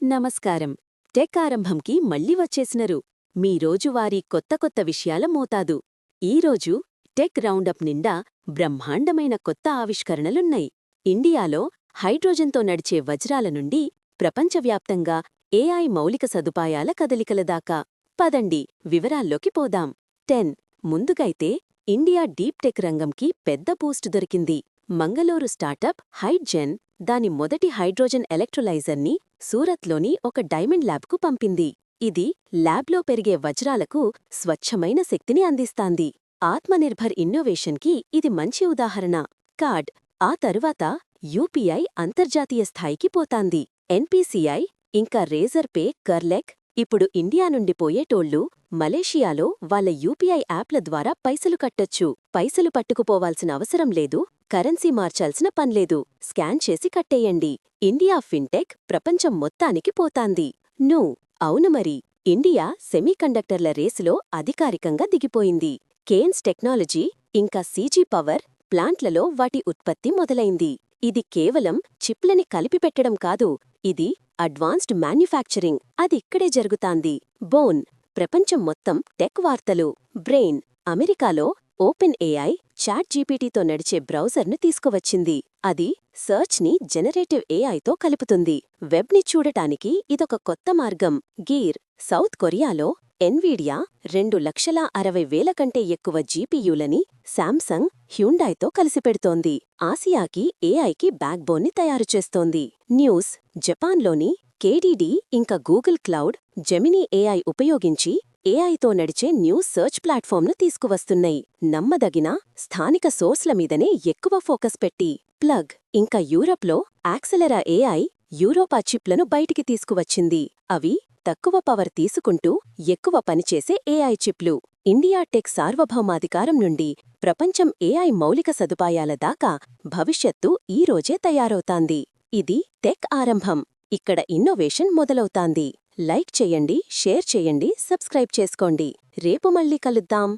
నమస్కారం. టెక్ ఆరంభంకి మళ్ళీ వచ్చేసినరు మీ రోజువారీ కొత్త కొత్త విషయాల మోతాదు. ఈరోజు టెక్ రౌండప్ నిండా బ్రహ్మాండమైన కొత్త ఆవిష్కరణలున్నాయి. ఇండియాలో హైడ్రోజన్తో నడిచే వజ్రాల నుండి ప్రపంచవ్యాప్తంగా ఏఐ మౌలిక సదుపాయాల కదలికల దాకా. పదండి వివరాల్లోకి పోదాం. 10 ముందుగైతే ఇండియా డీప్ టెక్ రంగంకి పెద్ద బూస్ట్ దొరికింది. మంగళూరు స్టార్టప్ హైడ్జెన్ దాని మొదటి హైడ్రోజన్ ఎలక్ట్రోలైజర్ని సూరత్లోని ఒక డైమండ్ ల్యాబ్కు పంపింది. ఇది ల్యాబ్లో పెరిగే వజ్రాలకు స్వచ్ఛమైన శక్తిని అందిస్తాంది. ఆత్మనిర్భర్ ఇన్నోవేషన్కి ఇది మంచి ఉదాహరణ. కార్డ్ ఆ తరువాత యూపీఐ అంతర్జాతీయ స్థాయికి పోతాంది. ఎన్పీసీఐ ఇంకా రేజర్ పే కర్లెక్ ఇప్పుడు ఇండియా నుండి పోయేటోళ్లు మలేషియాలో వాళ్ళ యూపీఐ యాప్ల ద్వారా పైసలు కట్టొచ్చు. పైసలు పట్టుకుపోవాల్సిన అవసరం లేదు, కరెన్సీ మార్చాల్సిన పన్లేదు, స్కాన్ చేసి కట్టేయండి. ఇండియా ఫిన్టెక్ ప్రపంచం మొత్తానికి పోతాంది. అవును మరి, ఇండియా సెమీకండక్టర్ల రేసులో అధికారికంగా దిగిపోయింది. కేన్స్ టెక్నాలజీ ఇంకా సీజీ పవర్ ప్లాంట్లలో వాటి ఉత్పత్తి మొదలైంది. ఇది కేవలం చిప్లని కలిపిపెట్టడం కాదు, ఇది అడ్వాన్స్డ్ మ్యాన్యుఫ్యాక్చరింగ్. అదిక్కడే జరుగుతాంది. బోన్ ప్రపంచం మొత్తం టెక్ వార్తలు. బ్రెయిన్ అమెరికాలో ఓపెన్ ఏఐ చాట్ జీపీటీతో నడిచే బ్రౌజర్ను తీసుకువచ్చింది. అది సర్చ్ని జనరేటివ్ ఏఐతో కలుపుతుంది. వెబ్ని చూడటానికి ఇదొక కొత్త మార్గం. గీర్ సౌత్ కొరియాలో ఎన్వీడియా 2,60,000 కంటే ఎక్కువ జీపీయూలని శాంసంగ్, హ్యుండాయ్తో కలిసిపెడుతోంది. ఆసియాకి ఏఐకి బ్యాక్బోన్ని తయారుచేస్తోంది. న్యూస్ జపాన్లోని కేడీడీ ఇంకా గూగుల్ క్లౌడ్ జెమినీ ఏఐ ఉపయోగించి ఏఐతో నడిచే న్యూస్ సర్చ్ ప్లాట్ఫామ్ను తీసుకువస్తున్నాయి. నమ్మదగిన స్థానిక సోర్స్ల మీదనే ఎక్కువ ఫోకస్ పెట్టి. ప్లగ్ ఇంకా యూరప్లో యాక్సెలెరా ఏఐ యూరోపా చిప్లను బయటికి తీసుకువచ్చింది. అవి తక్కువ పవర్ తీసుకుంటూ ఎక్కువ పనిచేసే ఏఐ చిప్లు. ఇండియా టెక్ సార్వభౌమాధికారం నుండి ప్రపంచం ఏఐ మౌలిక సదుపాయాల దాకా భవిష్యత్తు ఈరోజే తయారవుతాంది. ఇది టెక్ ఆరంభం. ఇక్కడ ఇన్నోవేషన్ మొదలవుతాంది. లైక్ చేయండి, షేర్ చేయండి, సబ్స్క్రైబ్ చేసుకోండి. రేపు మళ్ళీ కలుద్దాం.